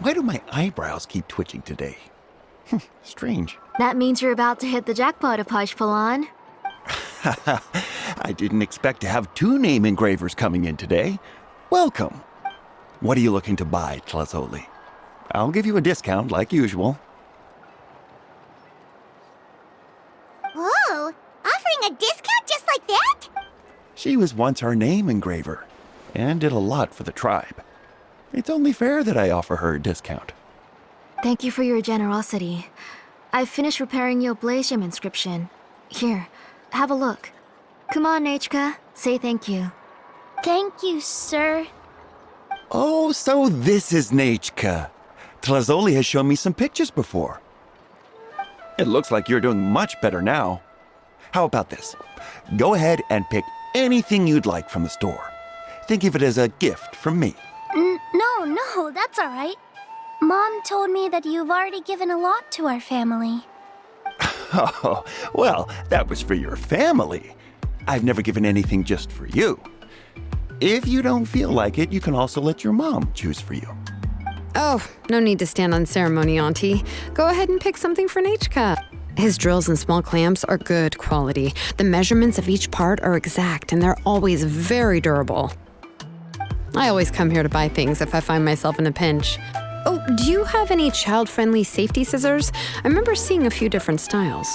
Why do my eyebrows keep twitching today? Strange. That means you're about to hit the jackpot, Apashpalan. I didn't expect to have 2 name engravers coming in today. Welcome. What are you looking to buy, Tlazoli? I'll give you a discount like usual. Whoa! Offering a discount just like that? She was once our name engraver and did a lot for the tribe. It's only fair that I offer her a discount. Thank you for your generosity. I've finished repairing your blaze gem inscription. Here, have a look. Come on, Nechka, say thank you. Thank you, sir. Oh, so this is Nechka. Tlazoli has shown me some pictures before. It looks like you're doing much better now. How about this? Go ahead and pick anything you'd like from the store. Think of it as a gift from me. No, that's all right. Mom told me that you've already given a lot to our family. Oh, well, that was for your family. I've never given anything just for you. If you don't feel like it, you can also let your mom choose for you. Oh, no need to stand on ceremony, Auntie. Go ahead and pick something for Nechka. His drills and small clamps are good quality. The measurements of each part are exact, and they're always very durable. I always come here to buy things if I find myself in a pinch. Oh, do you have any child-friendly safety scissors? I remember seeing a few different styles.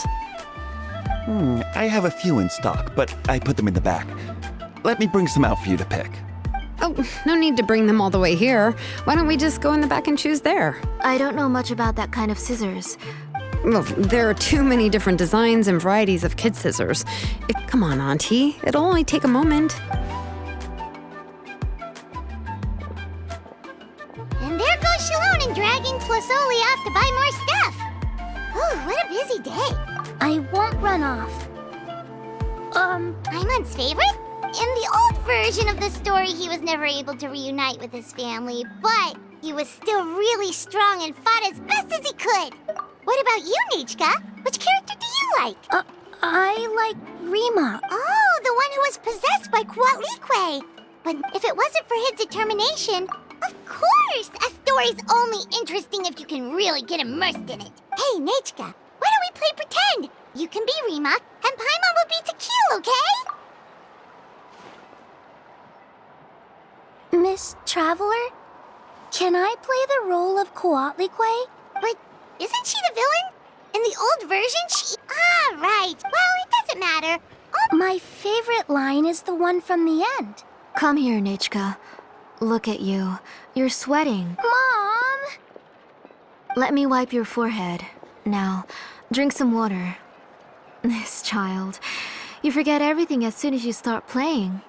I have a few in stock, but I put them in the back. Let me bring some out for you to pick. Oh, no need to bring them all the way here. Why don't we just go in the back and choose there? I don't know much about that kind of scissors. Well, there are too many different designs and varieties of kid scissors. Come on, Auntie. It'll only take a moment. And there goes Shalon and dragging Tlazoli off to buy more stuff. Ooh, what a busy day. I won't run off. Paimon's favorite? In the old version of the story, he was never able to reunite with his family, but he was still really strong and fought as best as he could. What about you, Nechka? Which character do you like? I like Rima. Oh, the one who was possessed by Kuatlique. But if it wasn't for his determination, of course! A story's only interesting if you can really get immersed in it. Hey, Nechka, why don't we play pretend? You can be Rima, and Paimon will be Tequil, okay? Miss Traveler, can I play the role of Kuatlique? But isn't she the villain? In the old version, she... Ah, right. Well, it doesn't matter. My favorite line is the one from the end. Come here, Nechka. Look at you. You're sweating. Mom! Let me wipe your forehead. Now, drink some water. This child. You forget everything as soon as you start playing.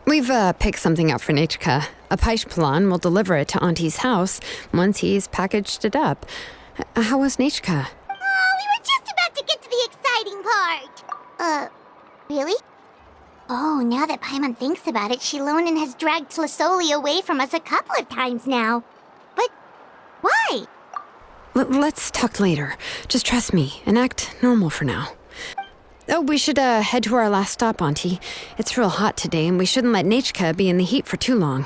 We've picked something up for Nechka. Apashpalan will deliver it to Auntie's house once he's packaged it up. How was Nechka? Oh, we were just about to get to the exciting part. Really? Oh, now that Paimon thinks about it, Shilonen has dragged Tlazoli away from us a couple of times now. But why? Let's talk later. Just trust me and act normal for now. Oh, we should head to our last stop, Auntie. It's real hot today, and we shouldn't let Nechka be in the heat for too long.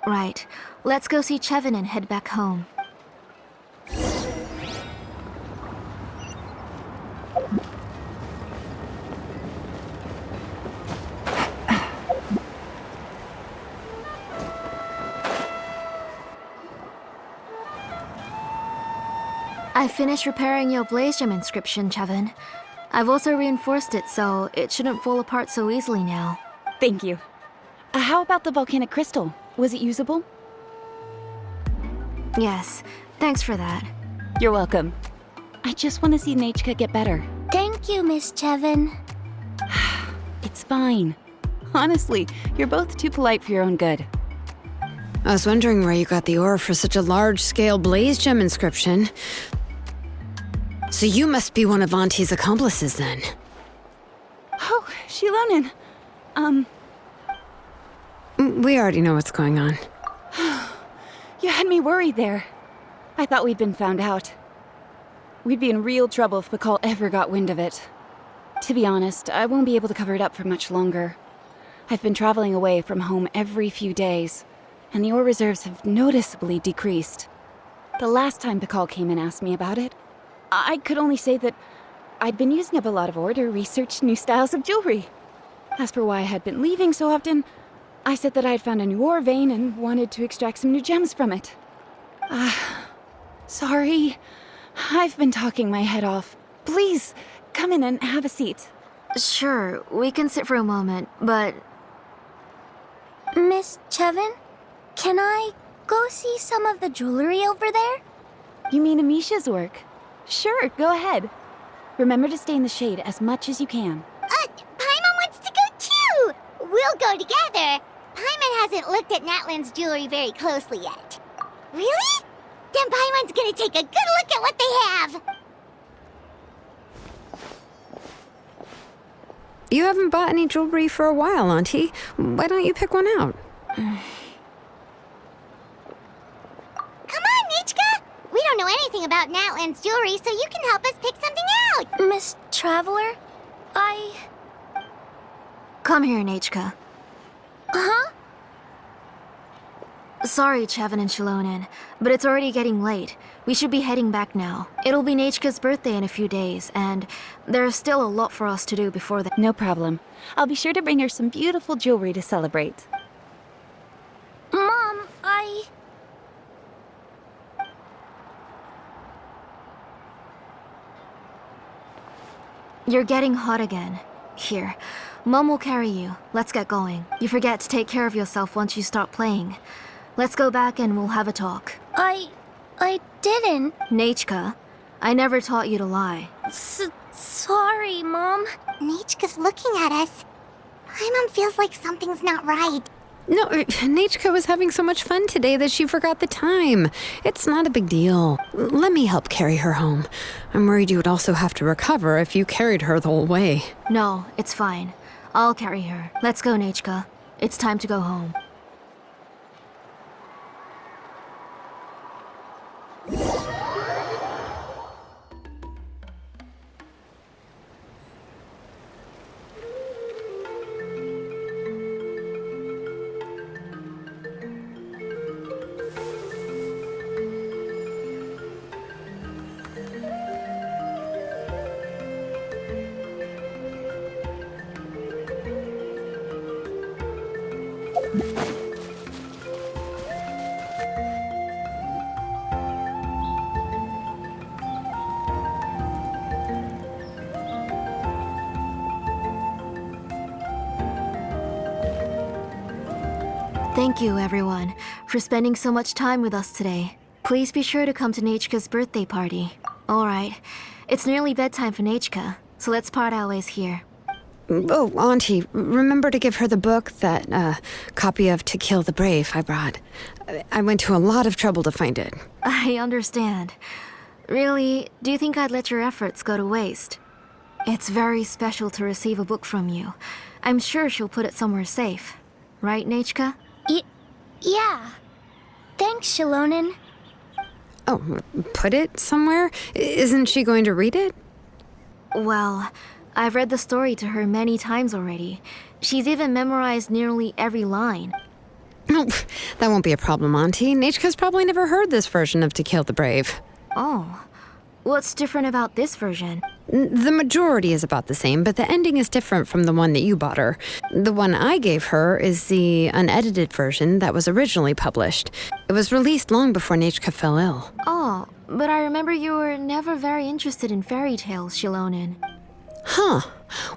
Right. Let's go see Chevin and head back home. I finished repairing your blaze gem inscription, Chevin. I've also reinforced it so it shouldn't fall apart so easily now. Thank you. How about the volcanic crystal? Was it usable? Yes, thanks for that. You're welcome. I just want to see Nechka get better. Thank you, Miss Chevin. It's fine. Honestly, you're both too polite for your own good. I was wondering where you got the ore for such a large-scale blaze gem inscription. So you must be one of Auntie's accomplices, then. Oh, Shilonen. We already know what's going on. You had me worried there. I thought we'd been found out. We'd be in real trouble if Pakal ever got wind of it. To be honest, I won't be able to cover it up for much longer. I've been traveling away from home every few days, and the ore reserves have noticeably decreased. The last time Pakal came and asked me about it, I could only say that I'd been using up a lot of ore to research new styles of jewelry. As for why I had been leaving so often, I said that I had found a new ore vein and wanted to extract some new gems from it. Sorry. I've been talking my head off. Please, come in and have a seat. Sure, we can sit for a moment, but Miss Chevin, can I go see some of the jewelry over there? You mean Amisha's work? Sure, go ahead. Remember to stay in the shade as much as you can. Paimon wants to go too! We'll go together. Paimon hasn't looked at Natlan's jewelry very closely yet. Really? Then Paimon's gonna take a good look at what they have! You haven't bought any jewelry for a while, Auntie. Why don't you pick one out? Come on, Nichka! We don't know anything about Natlan's jewelry, so you can help us pick something out! Miss Traveler, come here, Nechka. Huh? Sorry, Chevin and Shilonen, but it's already getting late. We should be heading back now. It'll be Nechka's birthday in a few days, and there's still a lot for us to do before that. No problem. I'll be sure to bring her some beautiful jewelry to celebrate. Mom, You're getting hot again. Here, Mom will carry you. Let's get going. You forget to take care of yourself once you start playing. Let's go back and we'll have a talk. I didn't. Nechka, I never taught you to lie. Sorry, Mom. Nichka's looking at us. Paimon feels like something's not right. No, Nechka was having so much fun today that she forgot the time. It's not a big deal. Let me help carry her home. I'm worried you would also have to recover if you carried her the whole way. No, it's fine. I'll carry her. Let's go, Nechka. It's time to go home. Thank you, everyone, for spending so much time with us today. Please be sure to come to Nechka's birthday party. All right, it's nearly bedtime for Nechka, so let's part our ways here. Oh, Auntie, remember to give her the book, that copy of To Kill the Brave I brought. I went to a lot of trouble to find it. I understand. Really, do you think I'd let your efforts go to waste? It's very special to receive a book from you. I'm sure she'll put it somewhere safe. Right, Nechka? Yeah. Thanks, Shilonen. Oh, put it somewhere? Isn't she going to read it? Well, I've read the story to her many times already. She's even memorized nearly every line. Oh, that won't be a problem, Auntie. Nechka's probably never heard this version of To Kill the Brave. Oh, what's different about this version? The majority is about the same, but the ending is different from the one that you bought her. The one I gave her is the unedited version that was originally published. It was released long before Nechka fell ill. Oh, but I remember you were never very interested in fairy tales, Shilonen. Huh.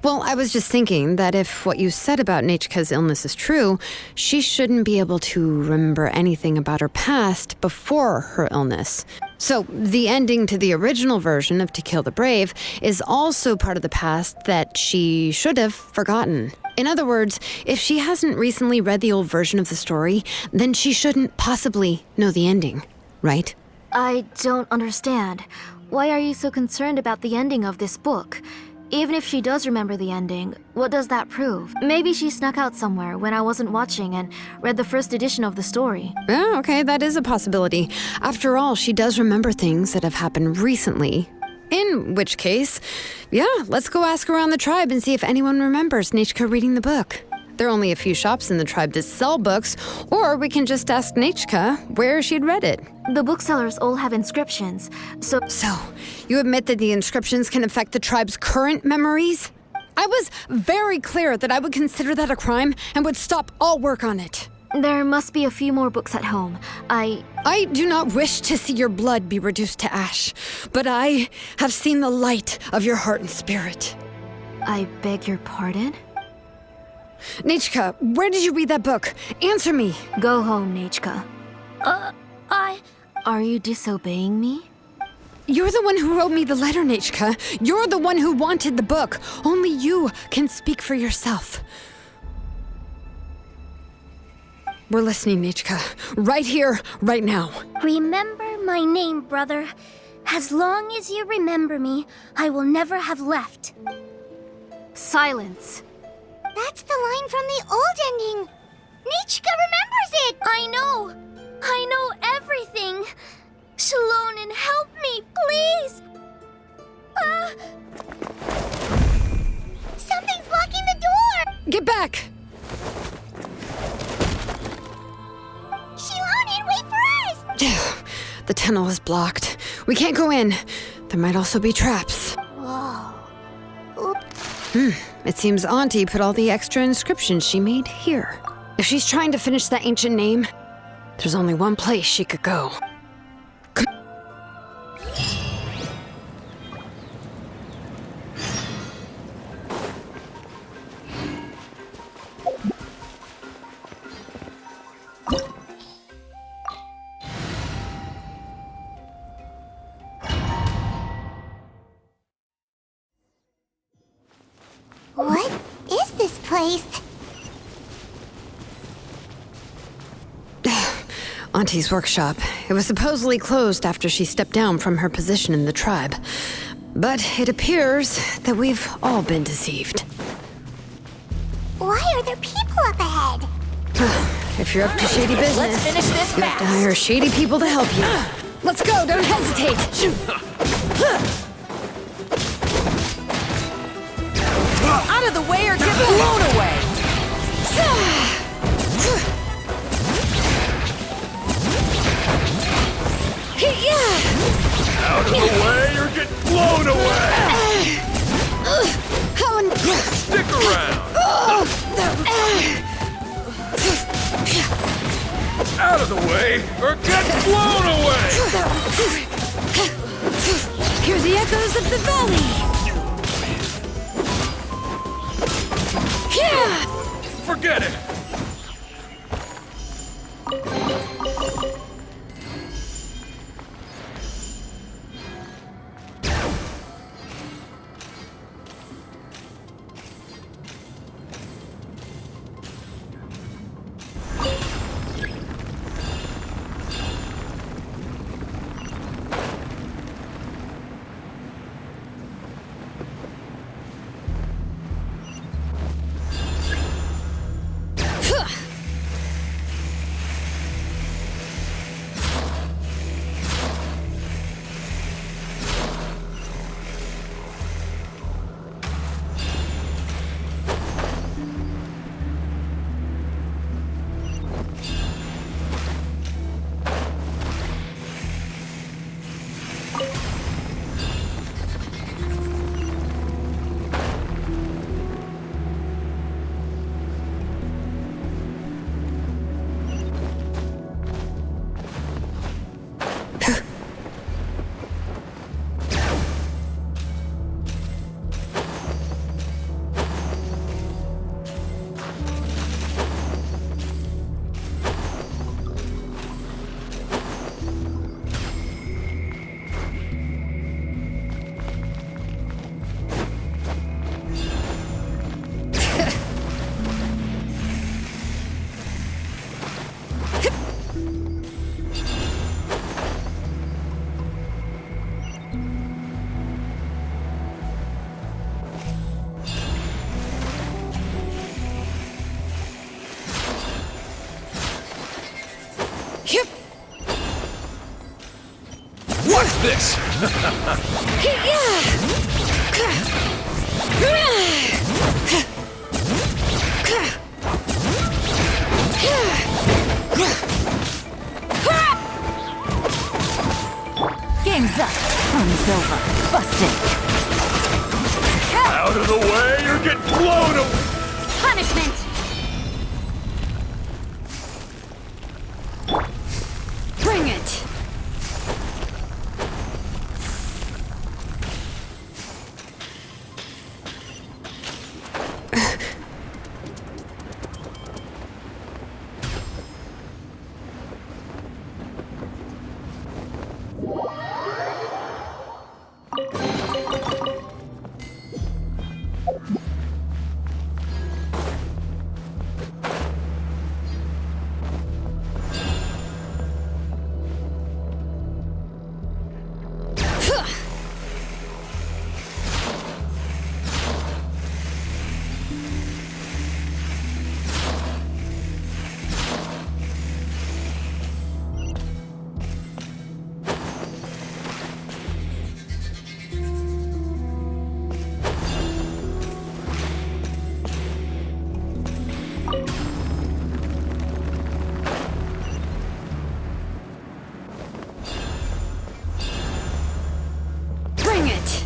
Well, I was just thinking that if what you said about Nechka's illness is true, she shouldn't be able to remember anything about her past before her illness. So, the ending to the original version of To Kill the Brave is also part of the past that she should have forgotten. In other words, if she hasn't recently read the old version of the story, then she shouldn't possibly know the ending, right? I don't understand. Why are you so concerned about the ending of this book? Even if she does remember the ending, what does that prove? Maybe she snuck out somewhere when I wasn't watching and read the first edition of the story. Yeah, okay, that is a possibility. After all, she does remember things that have happened recently. In which case, yeah, let's go ask around the tribe and see if anyone remembers Nechka reading the book. There are only a few shops in the tribe that sell books, or we can just ask Nechka where she'd read it. The booksellers all have inscriptions, so So, you admit that the inscriptions can affect the tribe's current memories? I was very clear that I would consider that a crime and would stop all work on it. there must be a few more books at home. I do not wish to see your blood be reduced to ash, but I have seen the light of your heart and spirit. I beg your pardon? Nechka, where did you read that book? Answer me. Go home, Nechka. Are you disobeying me? You're the one who wrote me the letter, Nechka. You're the one who wanted the book. Only you can speak for yourself. We're listening, Nechka. Right here, right now. Remember my name, brother. As long as you remember me, I will never have left. Silence. That's the line from the old ending. Nichika remembers it! I know everything. Shalonen, help me, please! Something's blocking the door! Get back! Shalonen, wait for us! The tunnel is blocked. We can't go in. There might also be traps. Whoa. Oop. It seems Auntie put all the extra inscriptions she made here. If she's trying to finish that ancient name, there's only one place she could go. What is this place? Auntie's workshop. It was supposedly closed after she stepped down from her position in the tribe. But it appears that we've all been deceived. Why are there people up ahead? If you're up to shady business, Let's finish this you have to fast. hire shady people to help you. Let's go, don't hesitate! Out of the way or get blown away! Out of the way or get blown away! Stick around! Out of the way or get blown away! Hear the echoes of the valley! Forget it! Watch this! Out of the way or get blown away! Punishment! Bring it! Bring it!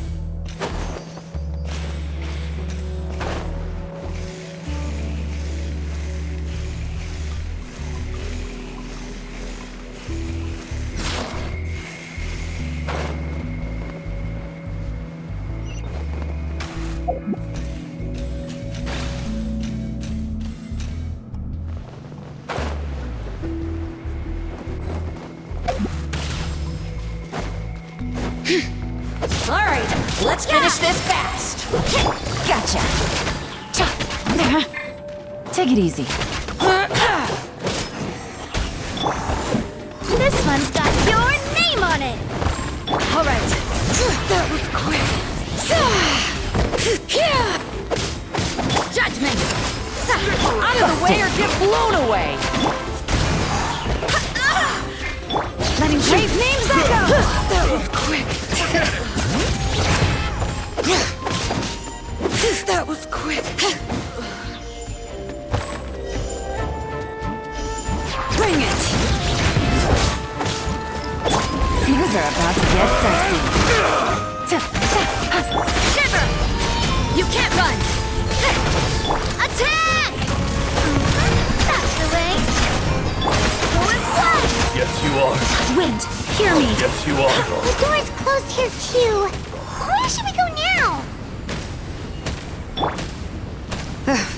All right, let's finish this fast. Gotcha. Take it easy. This one's got your name on it! All right. That was quick. Judgment. Out of the way or get blown away. Letting brave names echo. That was quick. That was quick. Bring it! Things are about to get dicey. Shiver! You can't run. Attack! That's the way. Door's closed! Yes, you are. Wind, hear me. Yes, you are. The door's closed here too. Where should we go now?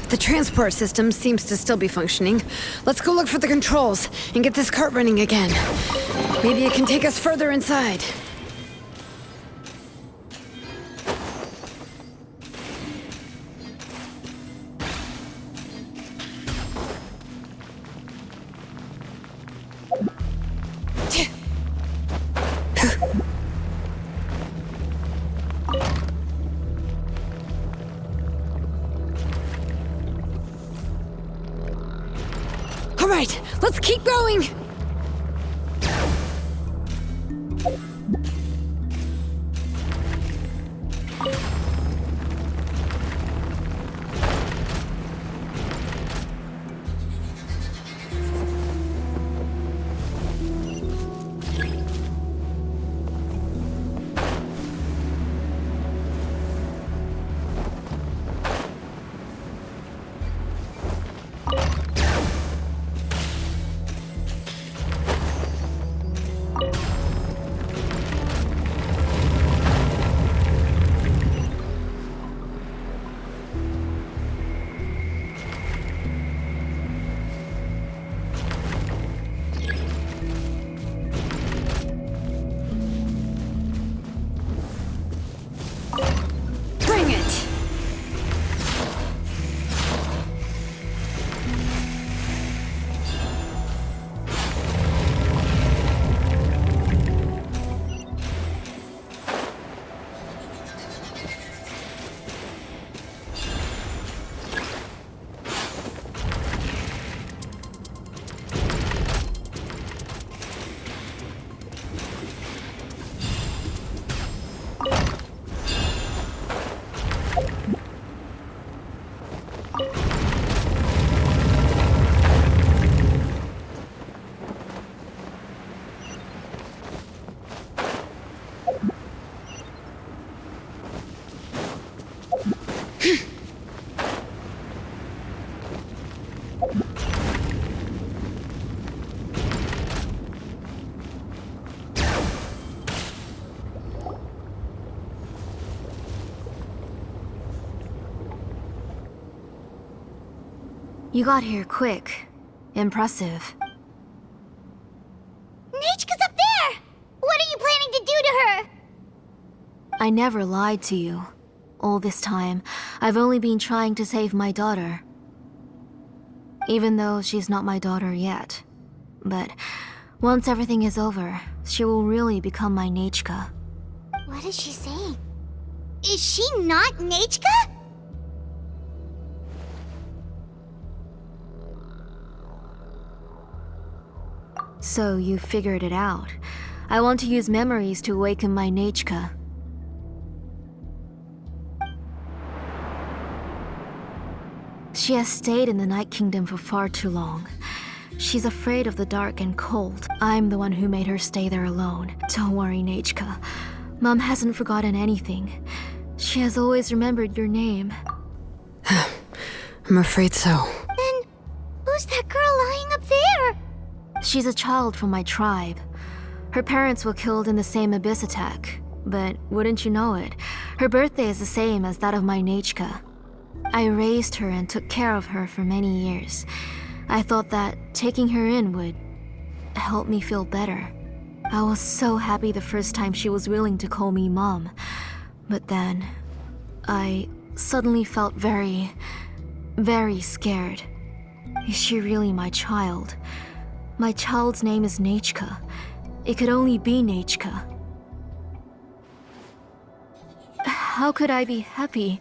The transport system seems to still be functioning. Let's go look for the controls and get this cart running again. Maybe it can take us further inside. All right, let's keep going. You got here quick. Impressive. Nechka's up there! What are you planning to do to her? I never lied to you. All this time, I've only been trying to save my daughter. Even though she's not my daughter yet. But once everything is over, she will really become my Nechka. What is she saying? Is she not Nechka? So you figured it out. I want to use memories to awaken my Nechka. She has stayed in the Night Kingdom for far too long. She's afraid of the dark and cold. I'm the one who made her stay there alone. Don't worry, Nechka. Mom hasn't forgotten anything. She has always remembered your name. I'm afraid so. Then, who's that girl lying up there? She's a child from my tribe. Her parents were killed in the same abyss attack. But wouldn't you know it, her birthday is the same as that of my Nechka. I raised her and took care of her for many years. I thought that taking her in would help me feel better. I was so happy the first time she was willing to call me Mom. But then, I suddenly felt very scared. Is she really my child? My child's name is Nechka. It could only be Nechka. How could I be happy?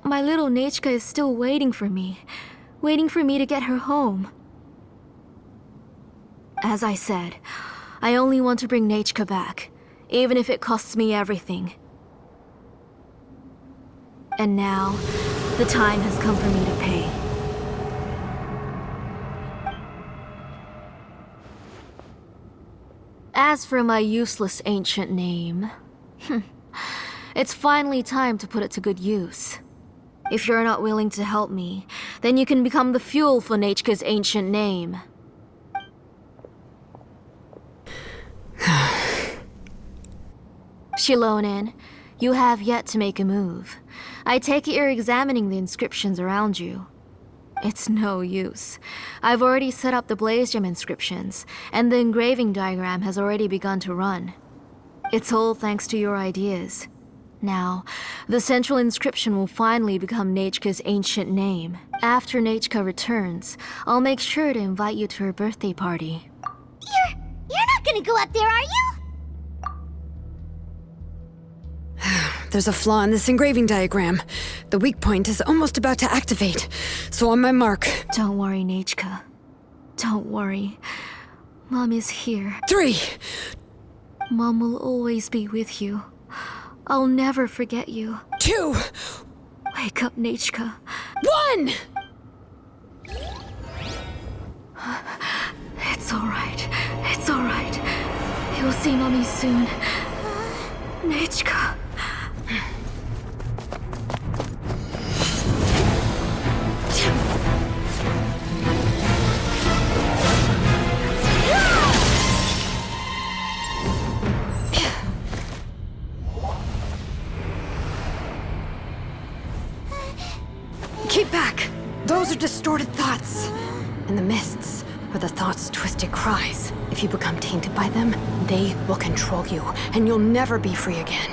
My little Nechka is still waiting for me to get her home. As I said, I only want to bring Nechka back, even if it costs me everything. And now, the time has come for me to pay. As for my useless ancient name, it's finally time to put it to good use. If you're not willing to help me, then you can become the fuel for Nechka's ancient name. Shilonin, you have yet to make a move. I take it you're examining the inscriptions around you. It's no use. I've already set up the Blaze Gem inscriptions, and the engraving diagram has already begun to run. It's all thanks to your ideas. Now, the central inscription will finally become Nechka's ancient name. After Nechka returns, I'll make sure to invite you to her birthday party. You're not gonna go up there, are you? There's a flaw in this engraving diagram. The weak point is almost about to activate. So on my mark. Don't worry, Nechka. Don't worry. Mom is here. 3. Mom will always be with you. I'll never forget you. 2. Wake up, Nechka. 1. It's alright. It's alright. You'll see Mommy soon. Nechka. Keep back! Those are distorted thoughts. In the mists are the thoughts' twisted cries. If you become tainted by them, they will control you, and you'll never be free again.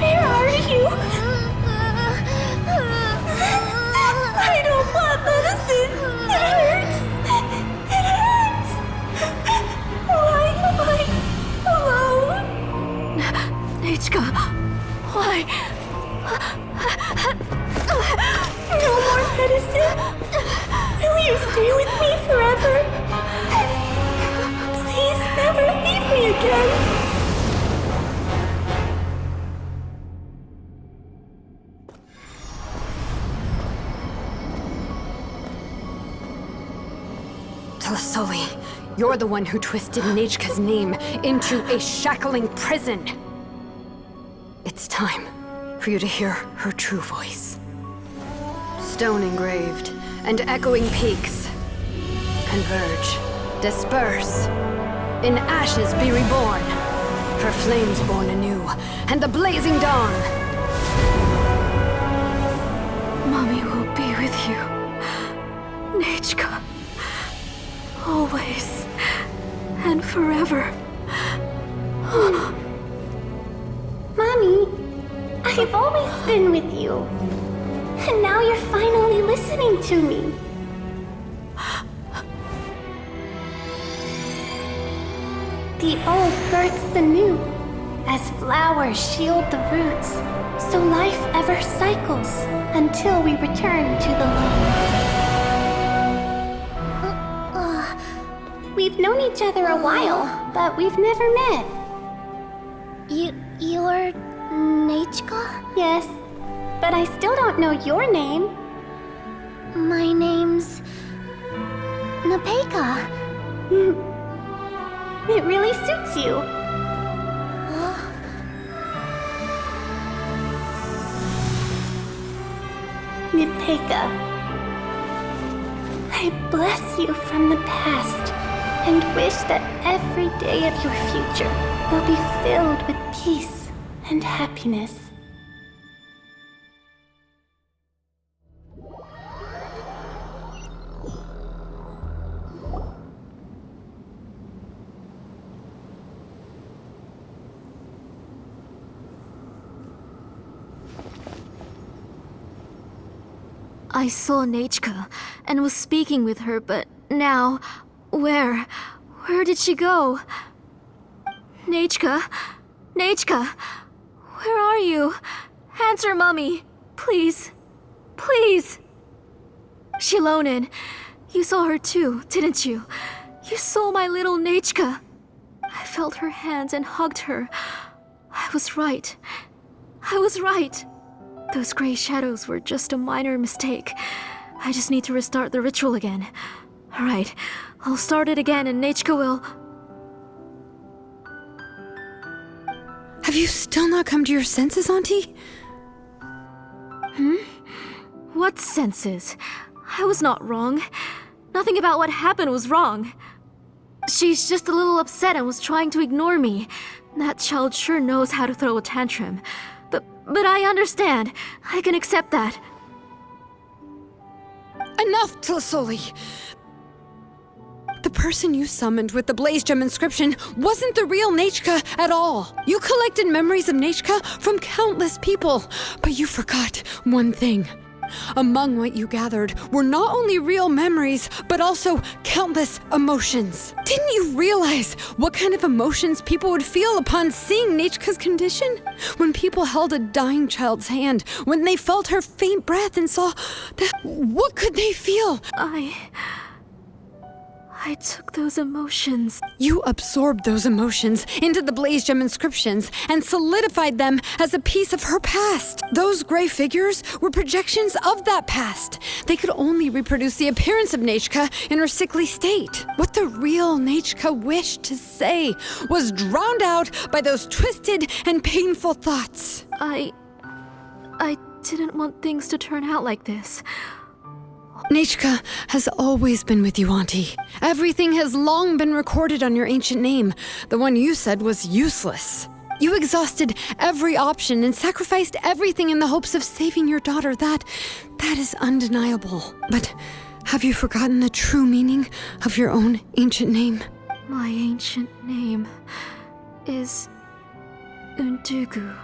Where are you? I don't want medicine. It hurts. It hurts. Why am I alone? Nechka, why? No more medicine. Will you stay with me forever? Please never leave me again. Telasoli, you're the one who twisted Nechka's name into a shackling prison. It's time for you to hear her true voice. Stone engraved and echoing peaks converge, disperse, in ashes be reborn, for flames born anew, and the blazing dawn. Mommy will be you, Nechka. Always and forever. Mommy, I've always been with you. And now you're finally listening to me. The old births the new, as flowers shield the roots, so life ever cycles until we return to the loam. We've known each other a while, but we've never met. You're Nechka? Yes, but I still don't know your name. My name's Nepeka. It really suits you. Nepeka, I bless you from the past and wish that every day of your future will be filled with peace and happiness. I saw Nechka and was speaking with her, but now, where did she go? Nechka? Nechka? Where are you? Answer, Mummy. Please. Please. Shilonin, you saw her too, didn't you? You saw my little Nechka. I felt her hands and hugged her. I was right. I was right. Those gray shadows were just a minor mistake. I just need to restart the ritual again. Alright, I'll start it again and Nechka will... Have you still not come to your senses, Auntie? What senses? I was not wrong. Nothing about what happened was wrong. She's just a little upset and was trying to ignore me. That child sure knows how to throw a tantrum. But I understand. I can accept that. Enough, Tlasoli! The person you summoned with the Blaze Gem inscription wasn't the real Nechka at all. You collected memories of Nechka from countless people, but you forgot one thing. Among what you gathered were not only real memories, but also countless emotions. Didn't you realize what kind of emotions people would feel upon seeing Nechka's condition? When people held a dying child's hand, when they felt her faint breath and saw that, what could they feel? I took those emotions. You absorbed those emotions into the Blaze Gem inscriptions and solidified them as a piece of her past. Those gray figures were projections of that past. They could only reproduce the appearance of Nechka in her sickly state. What the real Nechka wished to say was drowned out by those twisted and painful thoughts. I didn't want things to turn out like this. Nechka has always been with you, Auntie. Everything has long been recorded on your ancient name, the one you said was useless. You exhausted every option and sacrificed everything in the hopes of saving your daughter. That is undeniable. But have you forgotten the true meaning of your own ancient name? My ancient name is Undugu.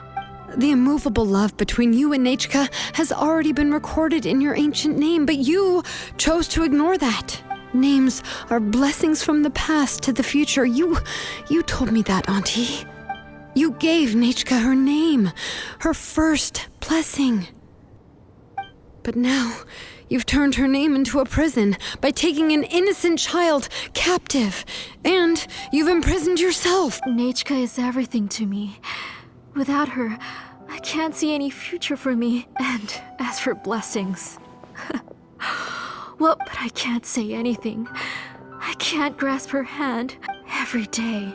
The immovable love between you and Nechka has already been recorded in your ancient name, but you chose to ignore that. Names are blessings from the past to the future. You told me that, Auntie. You gave Nechka her name, her first blessing. But now, you've turned her name into a prison by taking an innocent child captive, and you've imprisoned yourself. Nechka is everything to me. Without her, I can't see any future for me. And as for blessings... well, but I can't say anything. I can't grasp her hand. Every day,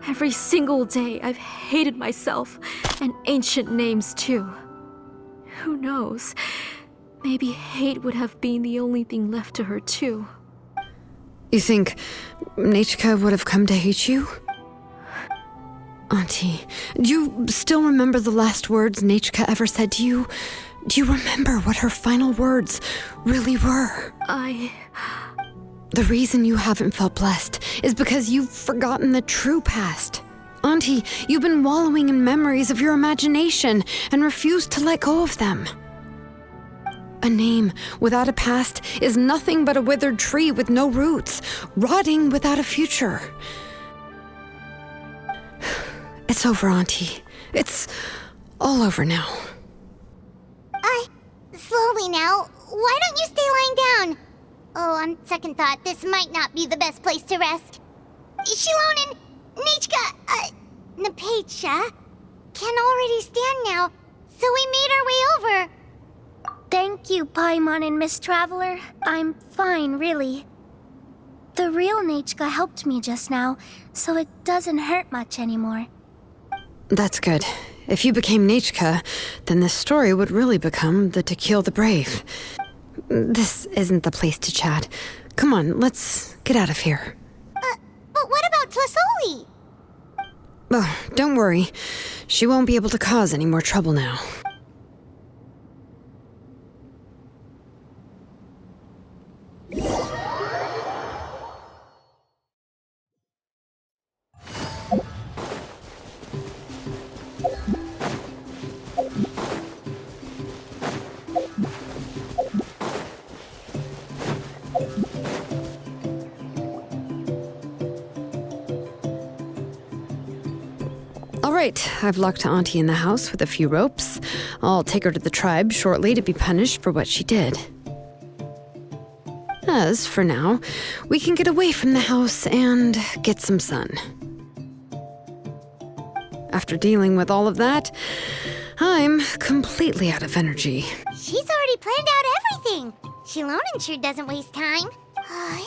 every single day, I've hated myself. And ancient names, too. Who knows? Maybe hate would have been the only thing left to her, too. You think Nechka would have come to hate you? Auntie, do you still remember the last words Nechka ever said to you? Do you remember what her final words really were? The reason you haven't felt blessed is because you've forgotten the true past. Auntie, you've been wallowing in memories of your imagination and refused to let go of them. A name without a past is nothing but a withered tree with no roots, rotting without a future. It's over, Auntie. It's all over now. Slowly now. Why don't you stay lying down? Oh, on second thought, this might not be the best place to rest. Shilon and Nichka, Napecha can already stand now, so we made our way over. Thank you, Paimon and Miss Traveler. I'm fine, really. The real Nichka helped me just now, so it doesn't hurt much anymore. That's good. If you became Nichka, then this story would really become the To Kill the Brave. This isn't the place to chat. Come on, let's get out of here. But what about Tlasoli? Oh, don't worry. She won't be able to cause any more trouble now. All right, I've locked Auntie in the house with a few ropes. I'll take her to the tribe shortly to be punished for what she did. As for now, we can get away from the house and get some sun. After dealing with all of that, I'm completely out of energy. She's already planned out everything. Shilonen sure doesn't waste time.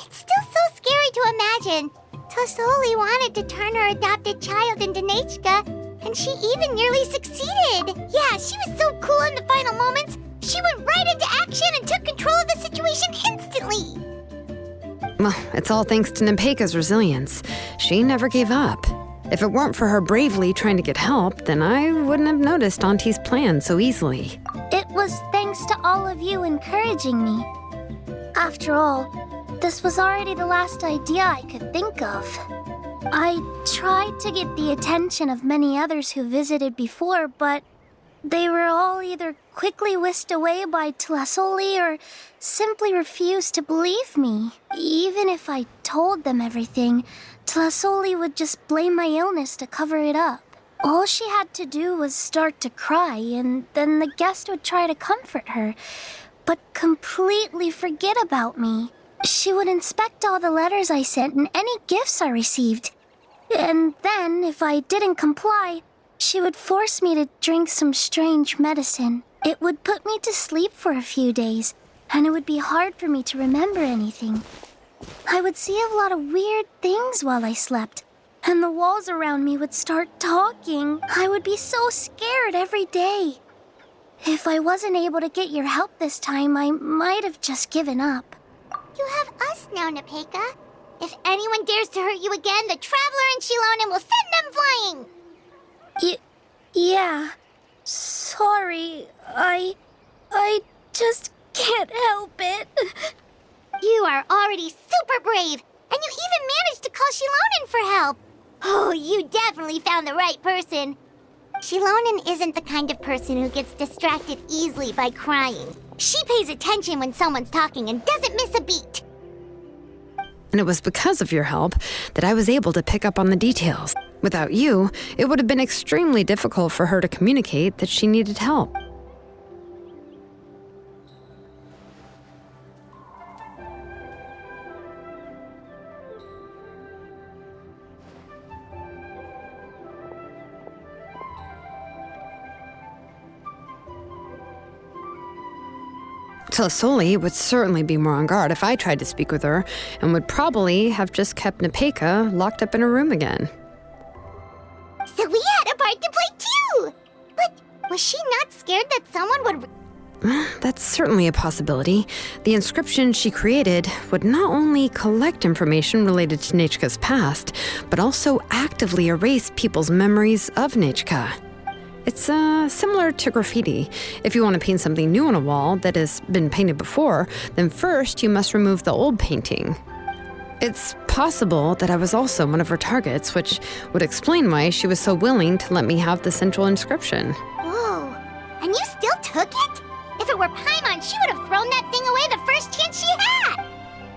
It's still so scary to imagine. Tlasoli wanted to turn her adopted child into Nichka, and she even nearly succeeded. Yeah, she was so cool in the final moments. She went right into action and took control of the situation instantly. Well, it's all thanks to Nempeka's resilience. She never gave up. If it weren't for her bravely trying to get help, then I wouldn't have noticed Auntie's plan so easily. It was thanks to all of you encouraging me. After all, this was already the last idea I could think of. I tried to get the attention of many others who visited before, but they were all either quickly whisked away by Tlasoli or simply refused to believe me. Even if I told them everything, Tlasoli would just blame my illness to cover it up. All she had to do was start to cry, and then the guest would try to comfort her, but completely forget about me. She would inspect all the letters I sent and any gifts I received. And then, if I didn't comply, she would force me to drink some strange medicine. It would put me to sleep for a few days, and it would be hard for me to remember anything. I would see a lot of weird things while I slept, and the walls around me would start talking. I would be so scared every day. If I wasn't able to get your help this time, I might have just given up. You have us now, Nepeka. If anyone dares to hurt you again, the Traveler and Shilonen will send them flying! Yeah. Sorry. I just can't help it. You are already super brave, and you even managed to call Shilonen for help. Oh, you definitely found the right person. Shilonen isn't the kind of person who gets distracted easily by crying. She pays attention when someone's talking and doesn't miss a beat. And it was because of your help that I was able to pick up on the details. Without you, it would have been extremely difficult for her to communicate that she needed help. Tlasoli would certainly be more on guard if I tried to speak with her, and would probably have just kept Nepeka locked up in a room again. So we had a part to play too! But was she not scared that someone would... That's certainly a possibility. The inscription she created would not only collect information related to Nichka's past, but also actively erase people's memories of Nichka. It's similar to graffiti. If you want to paint something new on a wall that has been painted before, then first you must remove the old painting. It's possible that I was also one of her targets, which would explain why she was so willing to let me have the central inscription. Whoa, and you still took it? If it were Paimon, she would have thrown that thing away the first chance she had!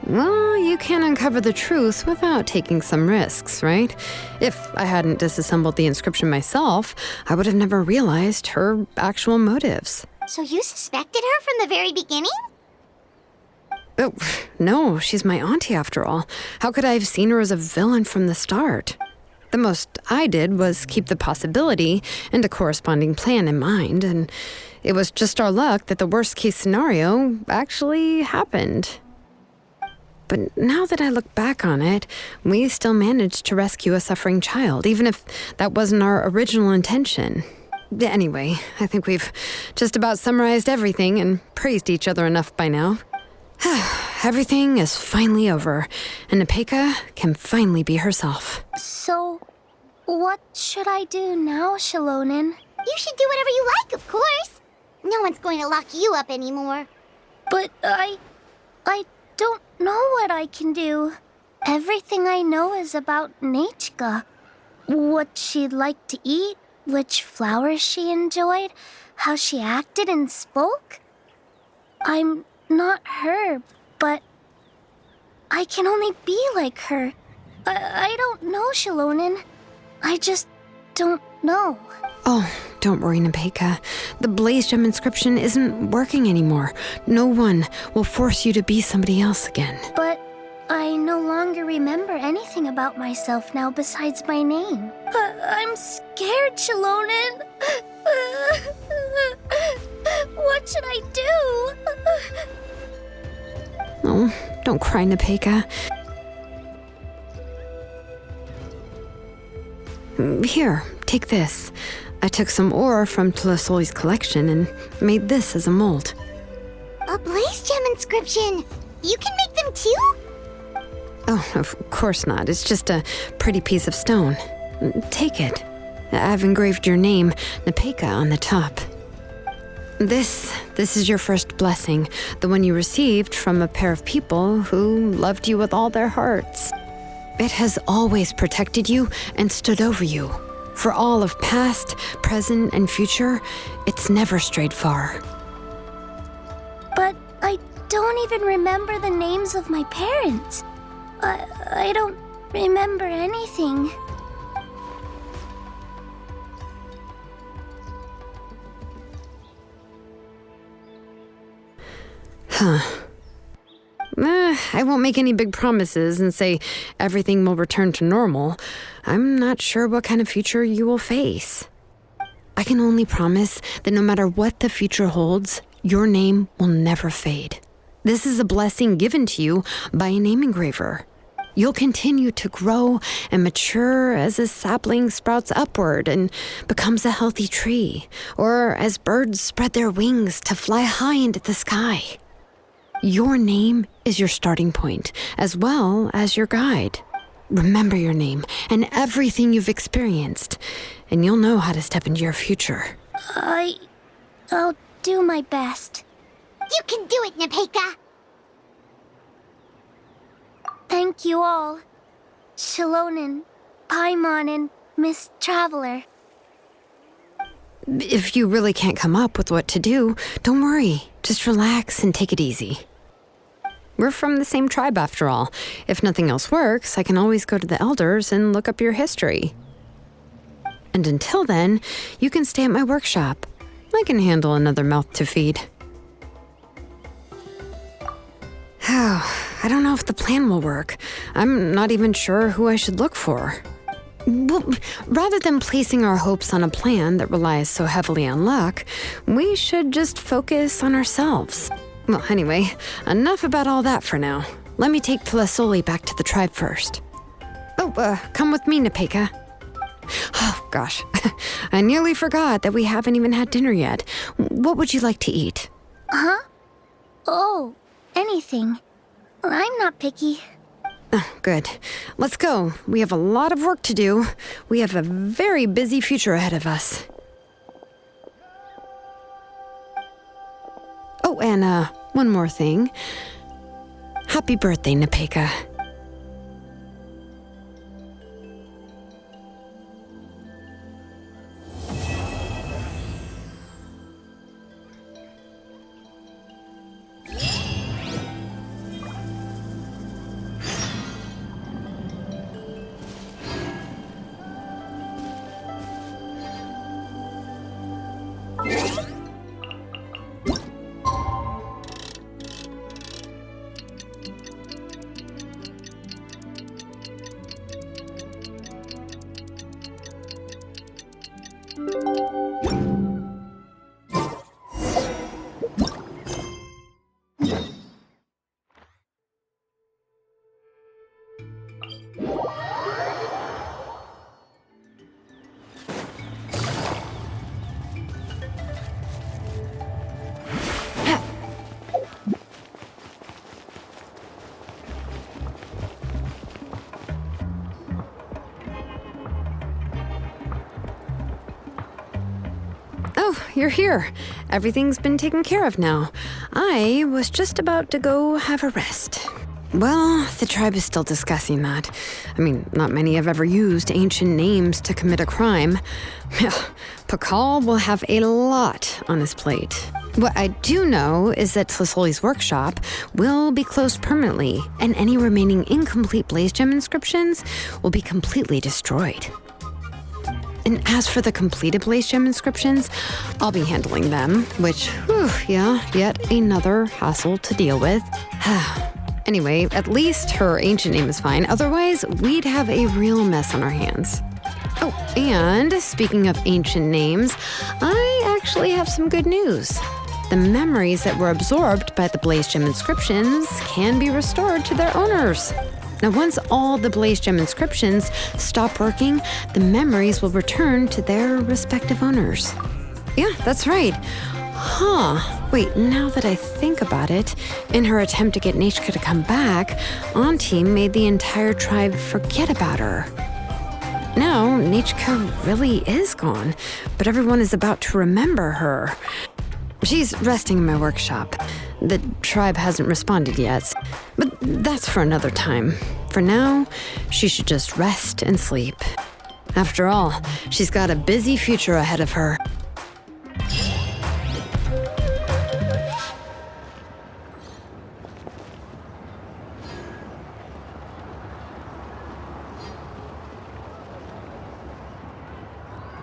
Well, you can't uncover the truth without taking some risks, right? If I hadn't disassembled the inscription myself, I would have never realized her actual motives. So you suspected her from the very beginning? Oh, no, she's my auntie after all. How could I have seen her as a villain from the start? The most I did was keep the possibility and a corresponding plan in mind, and it was just our luck that the worst case scenario actually happened. But now that I look back on it, we still managed to rescue a suffering child, even if that wasn't our original intention. Anyway, I think we've just about summarized everything and praised each other enough by now. Everything is finally over, and Nepeka can finally be herself. So, what should I do now, Shalonen? You should do whatever you like, of course. No one's going to lock you up anymore. But I don't know what I can do. Everything I know is about Nechka. What she liked to eat, which flowers she enjoyed, how she acted and spoke. I'm not her, but I can only be like her. I don't know, Shalonen. I just don't know. Oh, don't worry, Nepeka. The Blaze Gem inscription isn't working anymore. No one will force you to be somebody else again. But I no longer remember anything about myself now besides my name. I'm scared, Shalonen. What should I do? Oh, don't cry, Nepeka. Here, take this. I took some ore from Tlasoli's collection and made this as a mold. A Blaze Gem inscription! You can make them too? Oh, of course not. It's just a pretty piece of stone. Take it. I've engraved your name, Nepeka, on the top. This is your first blessing, the one you received from a pair of people who loved you with all their hearts. It has always protected you and stood over you. For all of past, present, and future, it's never strayed far. But I don't even remember the names of my parents. I don't remember anything. I won't make any big promises and say everything will return to normal. I'm not sure what kind of future you will face. I can only promise that no matter what the future holds, your name will never fade. This is a blessing given to you by a name engraver. You'll continue to grow and mature as a sapling sprouts upward and becomes a healthy tree, or as birds spread their wings to fly high into the sky. Your name is your starting point, as well as your guide. Remember your name and everything you've experienced, and you'll know how to step into your future. I'll do my best. You can do it, Nepeka! Thank you all. Shalonen, Paimon, and Miss Traveler. If you really can't come up with what to do, don't worry. Just relax and take it easy. We're from the same tribe after all. If nothing else works, I can always go to the elders and look up your history. And until then, you can stay at my workshop. I can handle another mouth to feed. I don't know if the plan will work. I'm not even sure who I should look for. Well, rather than placing our hopes on a plan that relies so heavily on luck, we should just focus on ourselves. Well, anyway, enough about all that for now. Let me take Tlasoli back to the tribe first. Oh, come with me, Nepeka. Oh, gosh. I nearly forgot that we haven't even had dinner yet. What would you like to eat? Huh? Oh, anything. I'm not picky. Oh, good. Let's go. We have a lot of work to do. We have a very busy future ahead of us. Oh, and one more thing. Happy birthday, Nepeka. Oh, you're here. Everything's been taken care of now. I was just about to go have a rest. Well, the tribe is still discussing that. I mean, not many have ever used ancient names to commit a crime. Pakal will have a lot on his plate. What I do know is that Tlisoli's workshop will be closed permanently, and any remaining incomplete Blaze Gem inscriptions will be completely destroyed. And as for the completed Blaze Gem inscriptions, I'll be handling them, which, yet another hassle to deal with. Anyway, at least her ancient name is fine. Otherwise, we'd have a real mess on our hands. Oh, and speaking of ancient names, I actually have some good news. The memories that were absorbed by the Blaze Gem inscriptions can be restored to their owners. Now, once all the Blaze Gem inscriptions stop working, the memories will return to their respective owners. Yeah, that's right. Wait, now that I think about it, in her attempt to get Nechka to come back, Auntie made the entire tribe forget about her. Now, Nechka really is gone, but everyone is about to remember her. She's resting in my workshop. The tribe hasn't responded yet, but that's for another time. For now, she should just rest and sleep. After all, she's got a busy future ahead of her.